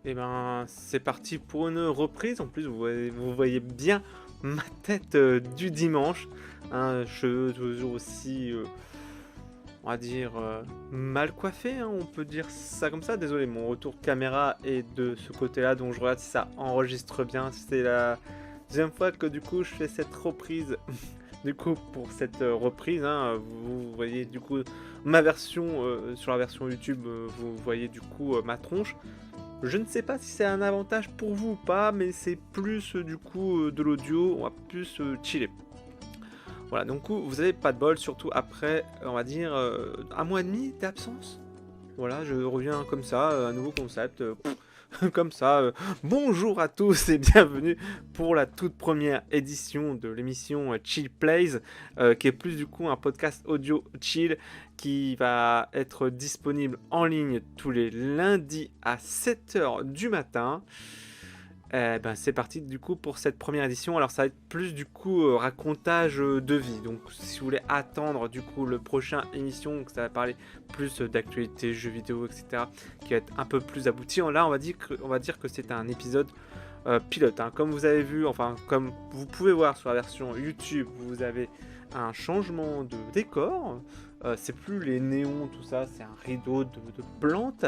Et ben, c'est parti pour une reprise. En plus, vous voyez bien ma tête du dimanche. Hein, cheveux toujours aussi, on va dire, mal coiffés, hein, on peut dire ça comme ça. Désolé, mon retour de caméra est de ce côté-là, donc je regarde si ça enregistre bien. C'est la deuxième fois que du coup je fais cette reprise. Du coup, pour cette reprise, hein, vous voyez du coup ma version sur la version YouTube, vous voyez du coup ma tronche. Je ne sais pas si c'est un avantage pour vous ou pas, mais c'est plus du coup de l'audio, on va plus chiller. Voilà, donc vous avez pas de bol, surtout après, on va dire, un mois et demi d'absence. Voilà, je reviens comme ça, un nouveau concept, comme ça. Bonjour à tous et bienvenue pour la toute première édition de l'émission Chill Plays, qui est plus du coup un podcast audio chill qui va être disponible en ligne tous les lundis à 7h du matin. Ben, c'est parti du coup pour cette première édition. Alors ça va être plus du coup racontage de vie. Donc si vous voulez attendre du coup le prochain émission, donc ça va parler plus d'actualité, jeux vidéo, etc. qui va être un peu plus abouti. Là on va dire que c'est un épisode pilote. Hein. Comme vous avez vu, enfin comme vous pouvez voir sur la version YouTube, vous avez un changement de décor. C'est plus les néons, tout ça, c'est un rideau de plantes.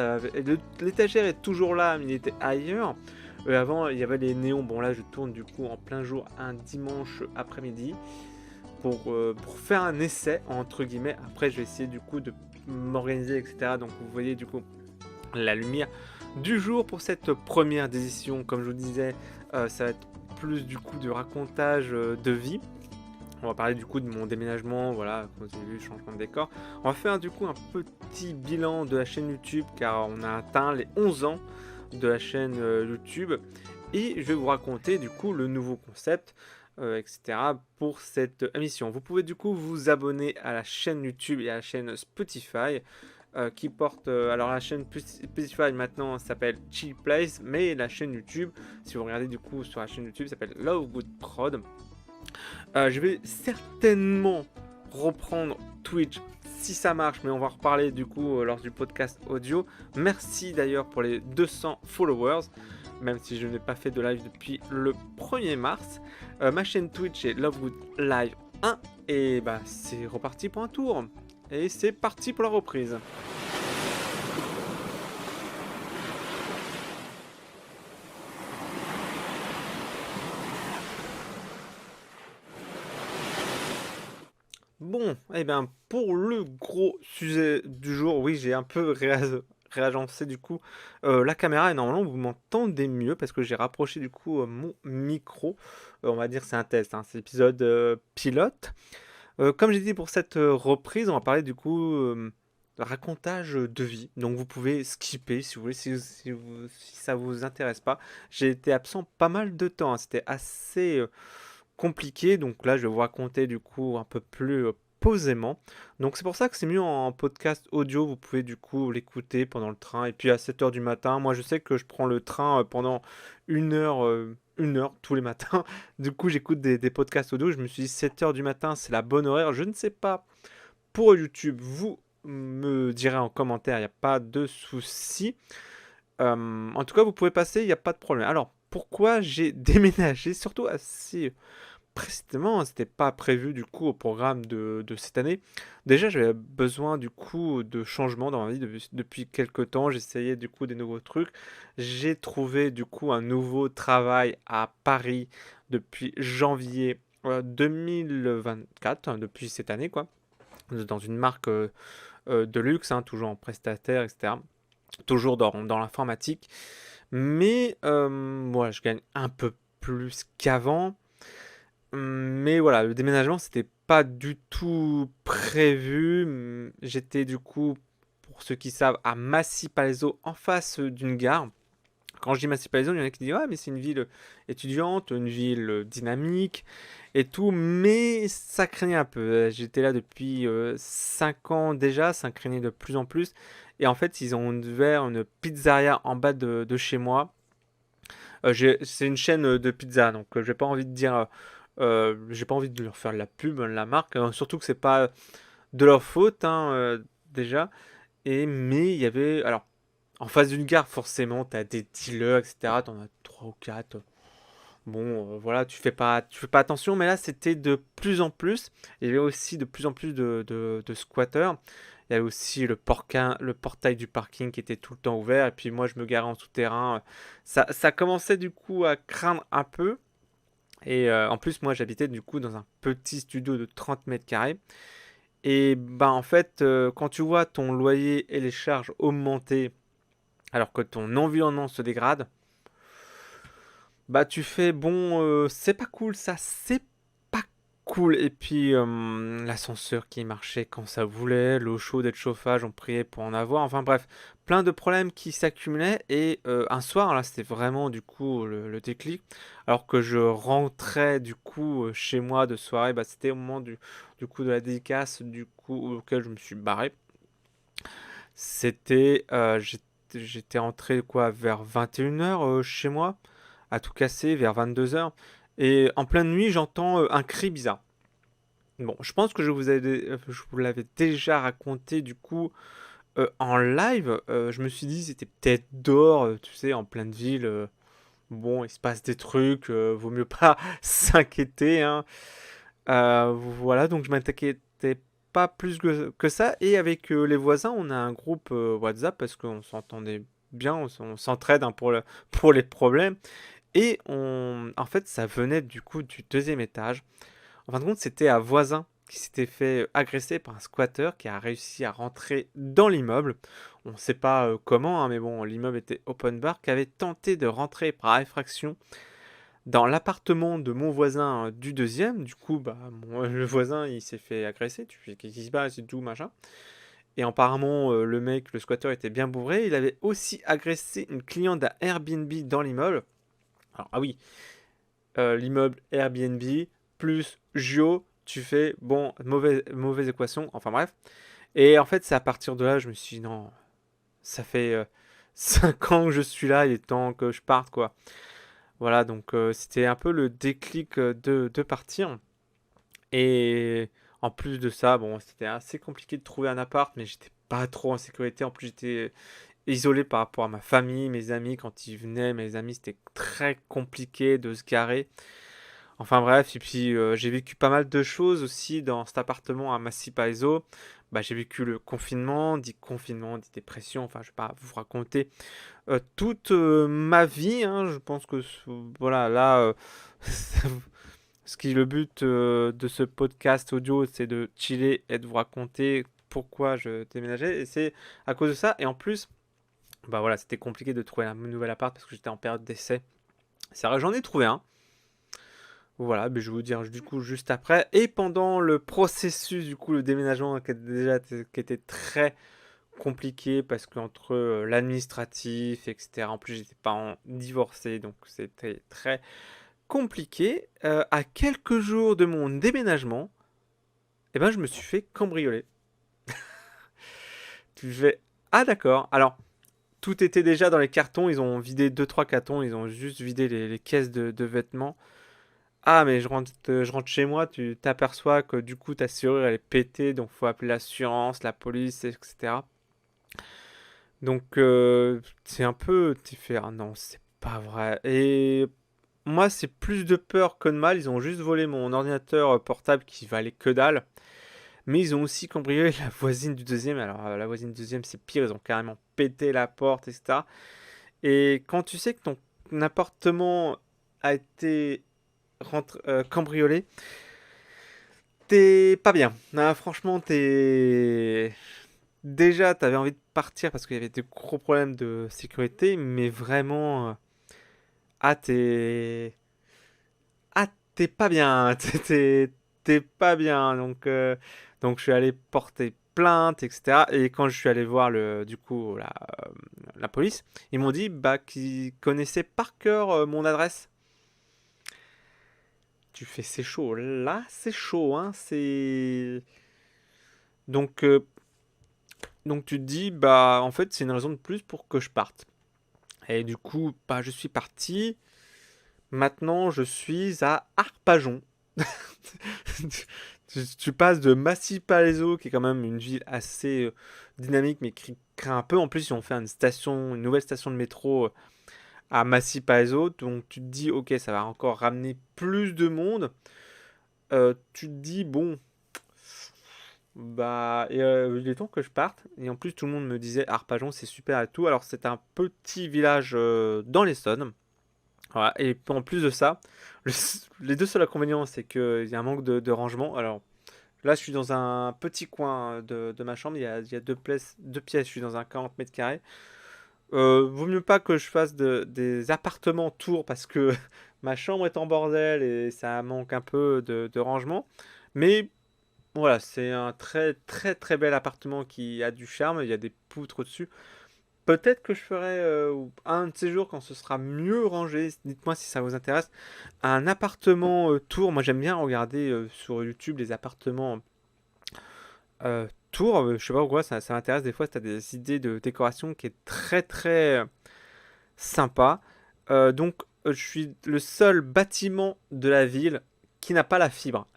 L'étagère est toujours là, mais il était ailleurs. Avant, il y avait les néons. Bon, là, je tourne du coup en plein jour un dimanche après-midi pour faire un essai, entre guillemets. Après, je vais essayer du coup de m'organiser, etc. Donc, vous voyez du coup la lumière du jour pour cette première édition. Comme je vous disais, ça va être plus du coup de racontage de vie. On va parler du coup de mon déménagement, voilà, comme vous avez vu, changement de décor. On va faire du coup un petit bilan de la chaîne YouTube car on a atteint les 11 ans de la chaîne YouTube. Et je vais vous raconter du coup le nouveau concept, etc. pour cette émission. Vous pouvez du coup vous abonner à la chaîne YouTube et à la chaîne Spotify. Qui porte, alors la chaîne Spotify maintenant s'appelle Chill Place, mais la chaîne YouTube, si vous regardez du coup sur la chaîne YouTube, s'appelle Love Good Prod. Je vais certainement reprendre Twitch si ça marche, mais on va en reparler du coup lors du podcast audio. Merci d'ailleurs pour les 200 followers, même si je n'ai pas fait de live depuis le 1er mars. Ma chaîne Twitch est Lovegood Live 1 et bah c'est reparti pour un tour. Et c'est parti pour la reprise. Bon, et bien pour le gros sujet du jour, oui j'ai un peu réagencé du coup la caméra et normalement vous m'entendez mieux parce que j'ai rapproché du coup mon micro. On va dire c'est un test, hein, c'est l'épisode pilote. Comme j'ai dit pour cette reprise, on va parler du coup racontage de vie. Donc vous pouvez skipper si vous voulez, si ça vous intéresse pas. J'ai été absent pas mal de temps, hein, c'était assez compliqué. Donc là, je vais vous raconter du coup un peu plus posément. Donc c'est pour ça que c'est mieux en podcast audio. Vous pouvez du coup l'écouter pendant le train. Et puis à 7h du matin, moi je sais que je prends le train pendant 1 heure. 1 heure tous les matins. Du coup, j'écoute des podcasts audio. Je me suis dit 7h du matin, c'est la bonne horaire. Je ne sais pas pour YouTube. Vous me direz en commentaire, il n'y a pas de souci. En tout cas, vous pouvez passer, il n'y a pas de problème. Alors, pourquoi j'ai déménagé, surtout assez précisément, c'était pas prévu du coup au programme de cette année. Déjà, j'avais besoin du coup de changements dans ma vie depuis quelques temps. J'essayais du coup des nouveaux trucs. J'ai trouvé du coup un nouveau travail à Paris depuis janvier 2024, hein, depuis cette année quoi, dans une marque de luxe, hein, toujours en prestataire, etc. Toujours dans l'informatique. Mais voilà, je gagne un peu plus qu'avant. Mais voilà, le déménagement, c'était pas du tout prévu. J'étais du coup, pour ceux qui savent, à Massy-Palaiseau, en face d'une gare. Quand je dis Massy-Palaiseau, il y en a qui disent ouais, mais c'est une ville étudiante, une ville dynamique et tout, mais ça craignait un peu. J'étais là depuis 5 ans déjà, ça craignait de plus en plus. Et en fait, ils ont ouvert une pizzeria en bas de chez moi. C'est une chaîne de pizza, donc j'ai pas envie de dire, j'ai pas envie de leur faire de la pub, la marque, surtout que c'est pas de leur faute, hein, déjà. Mais il y avait, alors, en face d'une gare, forcément, tu as des dealers, etc. Tu en as 3 ou 4. Bon, voilà, tu fais pas attention, mais là, c'était de plus en plus. Il y avait aussi de plus en plus de squatteurs. Il y avait aussi le portail du parking qui était tout le temps ouvert. Et puis moi, je me garais en souterrain. Ça commençait du coup à craindre un peu. Et en plus, moi, j'habitais du coup dans un petit studio de 30 mètres carrés. Et bah, en fait, quand tu vois ton loyer et les charges augmenter alors que ton environnement se dégrade, bah tu fais bon, c'est pas cool ça, c'est pas cool. Et puis l'ascenseur qui marchait quand ça voulait, l'eau chaude et le chauffage, on priait pour en avoir. Enfin bref, plein de problèmes qui s'accumulaient. Et un soir, là c'était vraiment du coup le déclic. Alors que je rentrais du coup chez moi de soirée, bah c'était au moment du coup de la dédicace du coup auquel je me suis barré. C'était, j'étais entré quoi vers 21 h chez moi, à tout casser, vers 22 h. Et en pleine nuit, j'entends un cri bizarre. Bon, je pense que je vous l'avais déjà raconté du coup en live. Je me suis dit, c'était peut-être dehors, tu sais, en pleine ville. Bon, il se passe des trucs, vaut mieux pas s'inquiéter, hein. Voilà, donc je m'inquiétais pas plus que ça. Et avec les voisins, on a un groupe WhatsApp parce qu'on s'entendait bien, on s'entraide hein, pour les problèmes. Et en fait, ça venait du coup du deuxième étage. En fin de compte, c'était un voisin qui s'était fait agresser par un squatteur qui a réussi à rentrer dans l'immeuble. On ne sait pas comment, hein, mais bon, l'immeuble était open bar, qui avait tenté de rentrer par effraction dans l'appartement de mon voisin du deuxième. Du coup, bah, le voisin, il s'est fait agresser. Tu fais qu'est-ce qui se passe et tout, machin. Et apparemment, le mec, le squatter était bien bourré. Il avait aussi agressé une cliente d'un Airbnb dans l'immeuble. Alors, ah oui, l'immeuble Airbnb plus Gio, tu fais, bon, mauvaise équation. Enfin bref. Et en fait, c'est à partir de là, je me suis dit, non, ça fait 5 ans que je suis là, il est temps que je parte, quoi. Voilà, donc c'était un peu le déclic de partir. Et en plus de ça, bon, c'était assez compliqué de trouver un appart, mais j'étais pas trop en sécurité. En plus, j'étais isolé par rapport à ma famille, mes amis, quand ils venaient, mes amis, c'était très compliqué de se garer. Enfin bref, et puis j'ai vécu pas mal de choses aussi dans cet appartement à Massy-Palaiseau. Bah, j'ai vécu le confinement, dit dépression, enfin je vais pas vous raconter toute ma vie, hein. Je pense que voilà, là, ce qui est le but de ce podcast audio, c'est de chiller et de vous raconter pourquoi je déménageais. Et c'est à cause de ça. Et en plus, bah voilà, c'était compliqué de trouver un nouvel appart parce que j'étais en période d'essai. C'est vrai, j'en ai trouvé un. Voilà, mais je vais vous dire du coup juste après. Et pendant le processus, du coup, le déménagement qui était très compliqué parce qu'entre l'administratif, etc. En plus, j'étais pas divorcé, donc c'était très compliqué. À quelques jours de mon déménagement, eh ben, je me suis fait cambrioler. Tu fais, ah d'accord. Alors, tout était déjà dans les cartons. Ils ont vidé deux trois cartons. Ils ont juste vidé les caisses de vêtements. Ah, mais je rentre chez moi, tu t'aperçois que du coup ta serrure elle est pétée, donc faut appeler l'assurance, la police, etc. Donc c'est un peu, tu fais ah non c'est pas vrai. Et moi c'est plus de peur que de mal. Ils ont juste volé mon ordinateur portable qui valait que dalle, mais ils ont aussi cambriolé la voisine du deuxième. Alors la voisine du deuxième c'est pire, ils ont carrément pété la porte, etc. Et quand tu sais que ton appartement a été cambriolé, t'es pas bien. Ah, franchement, t'es. Déjà, t'avais envie de partir parce qu'il y avait de gros problèmes de sécurité, mais vraiment. Ah, Ah, t'es pas bien. T'es pas bien. Donc, je suis allé porter plainte, etc. Et quand je suis allé voir du coup, la police, ils m'ont dit bah, qu'ils connaissaient par cœur mon adresse. Tu fais c'est chaud. Là, c'est chaud, hein. C'est. Donc, Donc tu te dis, bah en fait c'est une raison de plus pour que je parte. Et du coup, bah je suis parti. Maintenant je suis à Arpajon. Tu passes de Massy-Palaiseau, qui est quand même une ville assez dynamique, mais qui crains un peu. En plus, ils ont fait une nouvelle station de métro à Massy-Paeso, donc tu te dis: «OK, ça va encore ramener plus de monde». Tu te dis: «Bon, bah il est temps que je parte» et en plus, tout le monde me disait: «Arpajon, c'est super et tout». Alors, c'est un petit village, dans l'Essonne. Voilà et puis en plus de ça, les 2 seuls inconvénients, c'est qu'il y a un manque de rangement. Alors là, je suis dans un petit coin de ma chambre, il y a 2 pièces, je suis dans un 40 mètres carrés. Vaut mieux pas que je fasse des appartements tours parce que ma chambre est en bordel et ça manque un peu de rangement. Mais voilà, c'est un très, très, très bel appartement qui a du charme, il y a des poutres au-dessus. Peut-être que je ferai, un de ces jours quand ce sera mieux rangé, dites-moi si ça vous intéresse, un appartement, tour. Moi, j'aime bien regarder, sur YouTube les appartements, tour, je sais pas pourquoi ça m'intéresse des fois, tu as des idées de décoration qui est très, très, sympa. Donc, je suis le seul bâtiment de la ville qui n'a pas la fibre.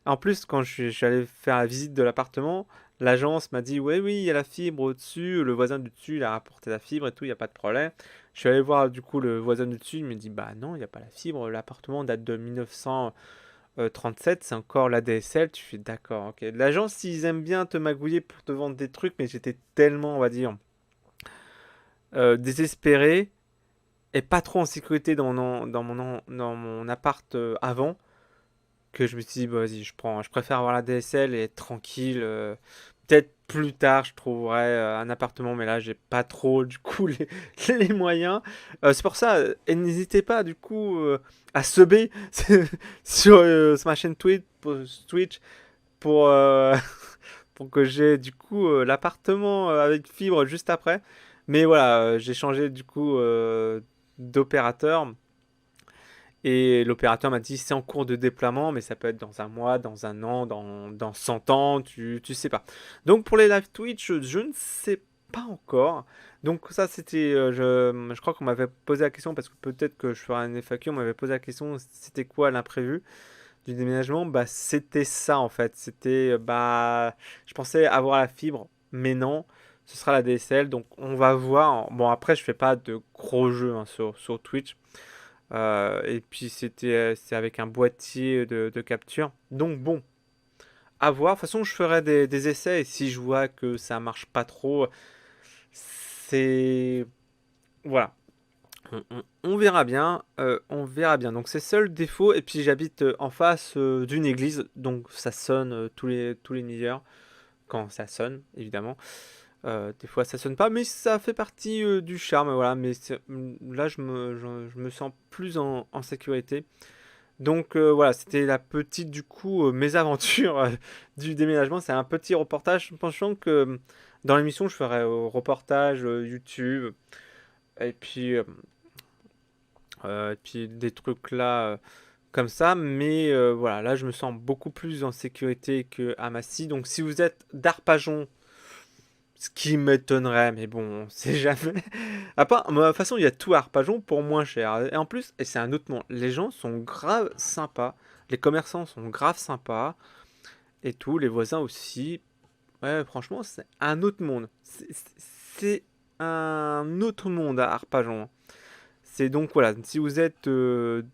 En plus, quand je suis allé faire la visite de l'appartement, l'agence m'a dit: «Ouais, oui, il y a la fibre au-dessus, le voisin du dessus, il a rapporté la fibre et tout, il y a pas de problème». Je suis allé voir du coup le voisin du dessus, il me dit: «Bah non, il y a pas la fibre, l'appartement date de 1937, c'est encore l'ADSL». Tu fais: «D'accord, OK». L'agence, ils aiment bien te magouiller pour te vendre des trucs, mais j'étais tellement, on va dire, désespéré et pas trop en sécurité dans mon appart, avant, que je me suis dit: «Bah, vas-y, je préfère avoir la DSL et être tranquille, peut-être plus tard je trouverai, un appartement», mais là j'ai pas trop du coup les moyens. C'est pour ça, et n'hésitez pas du coup, à subber sur ma chaîne Twitch pour, pour que j'ai du coup, l'appartement, avec fibre juste après. Mais voilà, j'ai changé du coup, d'opérateur et l'opérateur m'a dit: «C'est en cours de déploiement, mais ça peut être dans un mois, dans un an, dans 100 ans, tu sais pas». Donc pour les live Twitch, je ne sais pas encore. Donc ça, c'était, je crois qu'on m'avait posé la question parce que peut-être que je ferai un FAQ, on m'avait posé la question, c'était quoi l'imprévu du déménagement? Bah, c'était ça en fait. C'était, bah, je pensais avoir la fibre, mais non, ce sera la DSL. Donc on va voir. Bon, après, je fais pas de gros jeux, hein, sur Twitch. Et puis c'est avec un boîtier de capture. Donc bon, à voir. De toute façon, je ferai des essais et si je vois que ça marche pas trop, c'est... Voilà. On verra bien. On verra bien. Donc c'est seul défaut. Et puis j'habite en face d'une église. Donc ça sonne tous les demi-heures. Quand ça sonne, évidemment. Des fois ça sonne pas, mais ça fait partie du charme. Voilà. Mais là, je me sens plus en sécurité. Donc voilà, c'était la petite du coup mésaventure du déménagement. C'est un petit reportage. Pensant que dans l'émission, je ferai reportage YouTube et puis des trucs là comme ça. Mais voilà, là je me sens beaucoup plus en sécurité qu'à Massy. Donc si vous êtes d'Arpajon, ce qui m'étonnerait, mais bon, on sait jamais. À part, de toute façon, il y a tout à Arpajon pour moins cher. Et en plus, et c'est un autre monde, les gens sont grave sympas. Les commerçants sont grave sympas. Et tout, les voisins aussi. Ouais, franchement, c'est un autre monde. C'est un autre monde à Arpajon. C'est donc, voilà, si vous êtes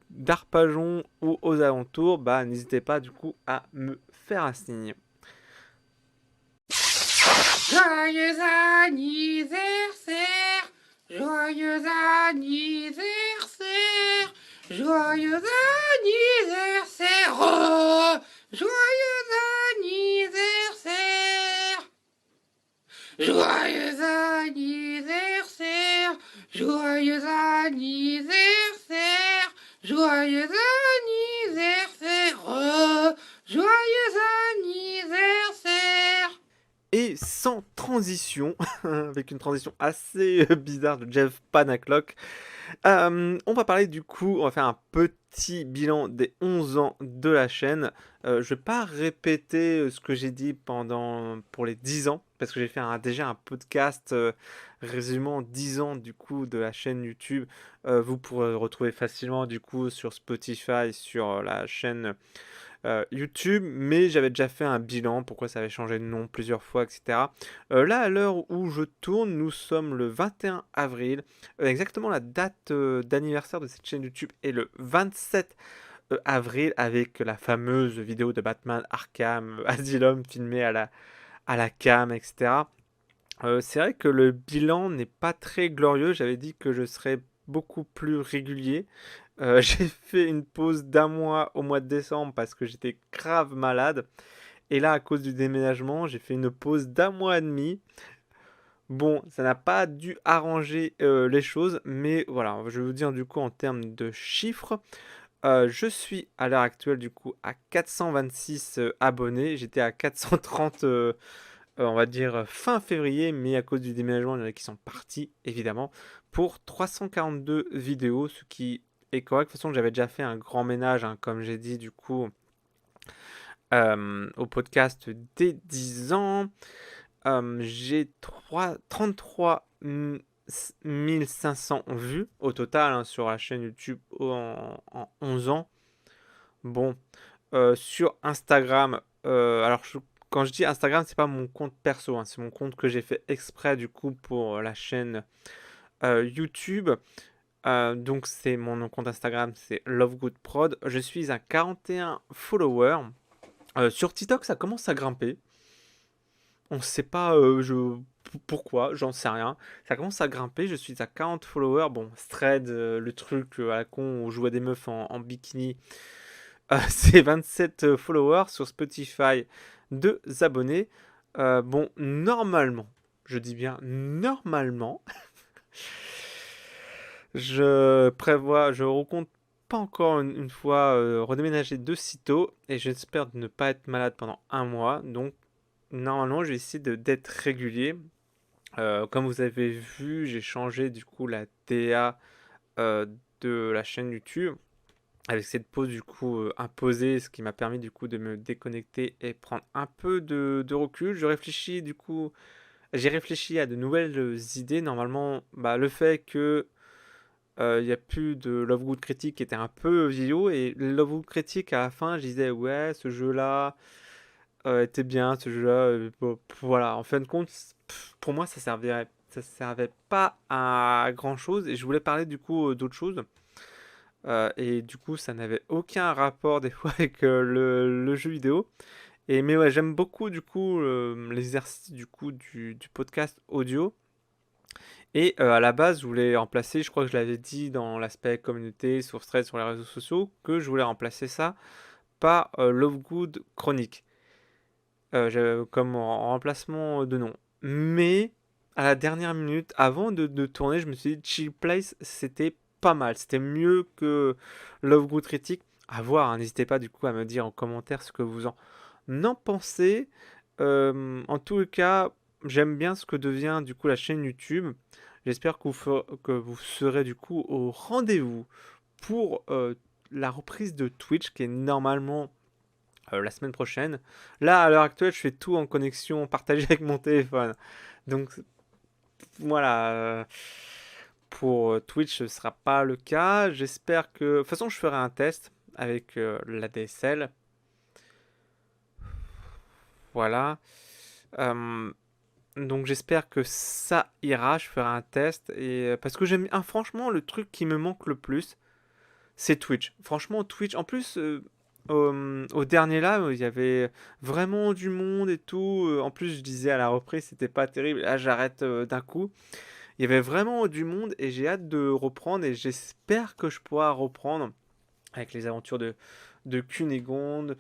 d'Arpajon ou aux alentours, bah n'hésitez pas du coup à me faire un signe. Joyeux anniversaire, joyeux anniversaire, joyeux anniversaire, oh, joyeux anniversaire, joyeux anniversaire, joyeux anniversaire, joyeux anniversaire, oh, joyeux anniversaire. Et sans transition, avec une transition assez bizarre de Jeff Panaclock, on va parler du coup, on va faire un petit bilan des 11 ans de la chaîne. Je vais pas répéter ce que j'ai dit pour les 10 ans, parce que j'ai fait déjà un podcast résumant 10 ans du coup de la chaîne YouTube. Vous pourrez le retrouver facilement du coup sur Spotify, sur la chaîne YouTube, mais j'avais déjà fait un bilan, pourquoi ça avait changé de nom plusieurs fois, et cetera. Là, à l'heure où je tourne, nous sommes le 21 avril. Exactement la date d'anniversaire de cette chaîne YouTube est le 27 avril, avec la fameuse vidéo de Batman Arkham Asylum filmée à la cam, etc. C'est vrai que le bilan n'est pas très glorieux. J'avais dit que je serais beaucoup plus régulier. J'ai fait une pause d'un mois au mois de décembre parce que j'étais grave malade. Et là, à cause du déménagement, j'ai fait une pause d'un mois et demi. Bon, ça n'a pas dû arranger les choses, mais voilà, je vais vous dire du coup en termes de chiffres. Je suis à l'heure actuelle du coup à 426 abonnés. J'étais à 430, on va dire fin février, mais à cause du déménagement, il y en a qui sont partis évidemment. Pour 342 vidéos, ce qui est correct. De toute façon, j'avais déjà fait un grand ménage, hein, comme j'ai dit du coup au podcast des 10 ans. J'ai 33 500 vues au total, hein, sur la chaîne YouTube en 11 ans. Bon, sur Instagram, alors quand je dis Instagram, c'est pas mon compte perso, hein, c'est mon compte que j'ai fait exprès du coup pour la chaîne YouTube. Donc c'est mon compte Instagram, c'est LoveGoodProd. Je suis à 41 followers. Sur TikTok, ça commence à grimper. On ne sait pas pourquoi, j'en sais rien. Ça commence à grimper, je suis à 40 followers. Bon, Thread, le truc à la con où je vois des meufs en bikini, c'est 27 followers. Sur Spotify, 2 abonnés. Bon, normalement, je dis bien normalement, je recompte pas encore une fois redéménager de sitôt et j'espère ne pas être malade pendant un mois. Donc, normalement, je vais essayer d'être régulier. Comme vous avez vu, j'ai changé du coup la DA de la chaîne YouTube avec cette pause du coup imposée, ce qui m'a permis du coup de me déconnecter et prendre un peu de recul. J'ai réfléchi à de nouvelles idées. Normalement, bah, le fait que il n'y a plus de Lovegood Critique qui était un peu vieillot, et Lovegood Critique à la fin, je disais ouais, ce jeu-là était bien, ce jeu-là, bon, voilà. En fin de compte, pour moi, ça servait pas à grand chose, et je voulais parler du coup d'autre chose. Et du coup, ça n'avait aucun rapport des fois avec le jeu vidéo. Mais ouais, j'aime beaucoup du coup l'exercice du coup du podcast audio. Et à la base, je voulais remplacer, je crois que je l'avais dit dans l'aspect communauté, sur Threads, sur les réseaux sociaux, que je voulais remplacer ça par Lovegood Chronique, comme en remplacement de nom. Mais à la dernière minute, avant de tourner, je me suis dit Chill Place, c'était pas mal, c'était mieux que Lovegood Critique. À voir, hein, n'hésitez pas du coup à me dire en commentaire ce que vous en pensez. En tout cas, j'aime bien ce que devient du coup la chaîne YouTube. J'espère que vous serez du coup au rendez-vous pour la reprise de Twitch qui est normalement la semaine prochaine. Là, à l'heure actuelle, je fais tout en connexion partagée avec mon téléphone. Donc voilà, pour Twitch, ce ne sera pas le cas. J'espère que... De toute façon, je ferai un test avec la DSL. Voilà. Euh, donc j'espère que ça ira. Je ferai un test. Parce que j'aime... franchement, le truc qui me manque le plus, c'est Twitch. Franchement, Twitch... En plus... au dernier live, il y avait vraiment du monde et tout. En plus, je disais à la reprise, c'était pas terrible. Là, j'arrête d'un coup. Il y avait vraiment du monde et j'ai hâte de reprendre, et j'espère que je pourrai reprendre avec les aventures de Cunégonde,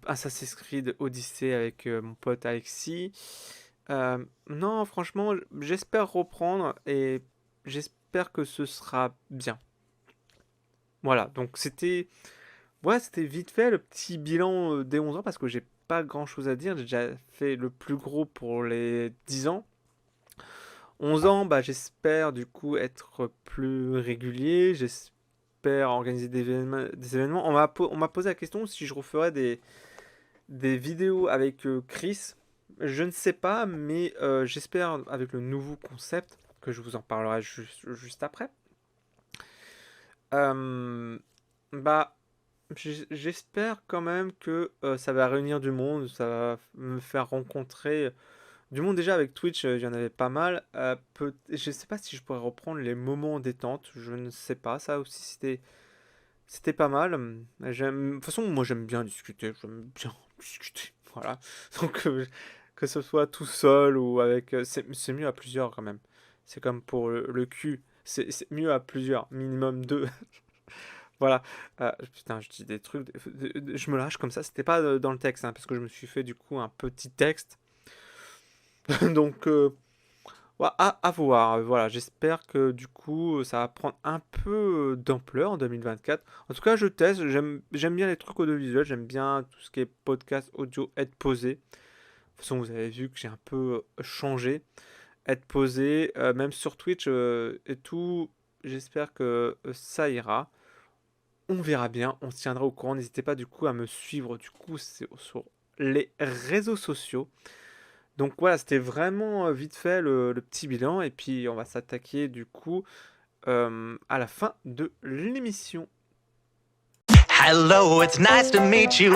Assassin's Creed Odyssey avec mon pote Alexis. Non, franchement, j'espère reprendre et j'espère que ce sera bien. Voilà, donc c'était vite fait le petit bilan des 11 ans parce que j'ai pas grand chose à dire. J'ai déjà fait le plus gros pour les 10 ans. 11 ans, bah, j'espère du coup être plus régulier, j'espère organiser des événements. On m'a posé la question si je referais des vidéos avec Chris. Je ne sais pas, mais j'espère avec le nouveau concept, que je vous en parlerai juste après. Euh, Bah, j'espère quand même que ça va réunir du monde, ça va me faire rencontrer du monde. Déjà avec Twitch, il y en avait pas mal. Je sais pas si je pourrais reprendre les moments détente, je ne sais pas. Ça aussi, c'était pas mal. De toute façon, moi j'aime bien discuter, j'aime bien discuter. Voilà. Donc, que ce soit tout seul ou avec. C'est mieux à plusieurs quand même. C'est comme pour le cul. C'est mieux à plusieurs, minimum deux. Voilà. Putain, je dis des trucs. Je me lâche comme ça. C'était pas dans le texte, hein, parce que je me suis fait du coup un petit texte. Donc, ouais, à voir. Voilà, j'espère que du coup, ça va prendre un peu d'ampleur en 2024. En tout cas, je teste. J'aime bien les trucs audiovisuels. J'aime bien tout ce qui est podcast, audio, être posé. De toute façon, vous avez vu que j'ai un peu changé. Être posé, même sur Twitch et tout. J'espère que ça ira. On verra bien, on se tiendra au courant. N'hésitez pas du coup à me suivre du coup sur les réseaux sociaux. Donc voilà, c'était vraiment vite fait le petit bilan. Et puis on va s'attaquer du coup à la fin de l'émission. Hello, it's nice to meet you.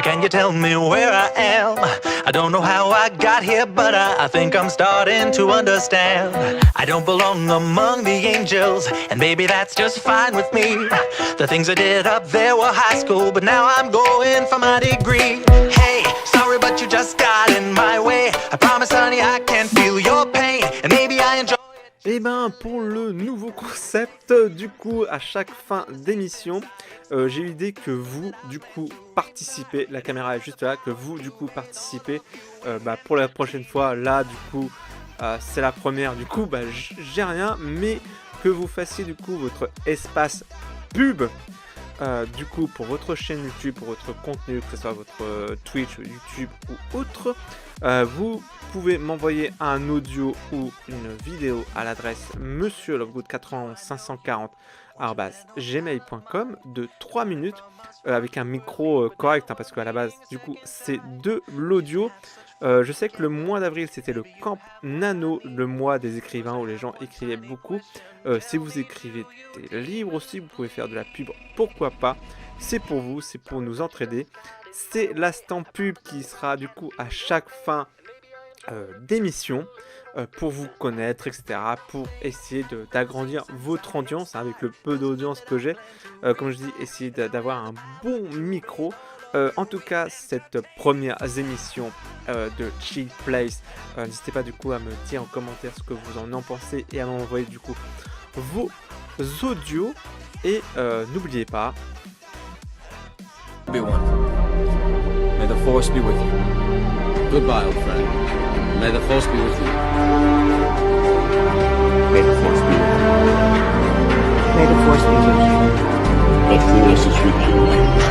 Can you tell me where I am? I don't know how I got here, but I think I'm starting to understand. I don't belong among the angels, and maybe that's just fine with me. The things I did up there were high school, but now I'm going for my degree. Hey, sorry, but you just got in my way. I promise, honey, I can feel your pain, and maybe I enjoy. Et ben pour le nouveau concept, du coup à chaque fin d'émission, j'ai eu l'idée que vous du coup participez, la caméra est juste là, que vous du coup participez pour la prochaine fois. Là du coup c'est la première, du coup j'ai rien, mais que vous fassiez du coup votre espace pub du coup pour votre chaîne YouTube, pour votre contenu, que ce soit votre Twitch, YouTube ou autre. Vous pouvez m'envoyer un audio ou une vidéo à l'adresse monsieurlovegood41540@gmail.com de 3 minutes avec un micro correct, hein, parce qu'à la base du coup c'est de l'audio. Je sais que le mois d'avril c'était le Camp Nano, le mois des écrivains où les gens écrivaient beaucoup. Si vous écrivez des livres aussi, vous pouvez faire de la pub, pourquoi pas. C'est pour vous, c'est pour nous entraider. C'est l'instant pub qui sera du coup à chaque fin d'émission pour vous connaître, etc. Pour essayer d'agrandir votre audience, hein, avec le peu d'audience que j'ai. Comme je dis, essayer d'avoir un bon micro. En tout cas, cette première émission de Chill Place, n'hésitez pas du coup à me dire en commentaire ce que vous en pensez et à m'envoyer du coup vos audios. Et n'oubliez pas. Everyone, may the force be with you. Goodbye, old friend. May the force be with you. May the force be with you. May the force be with you. The force is with you.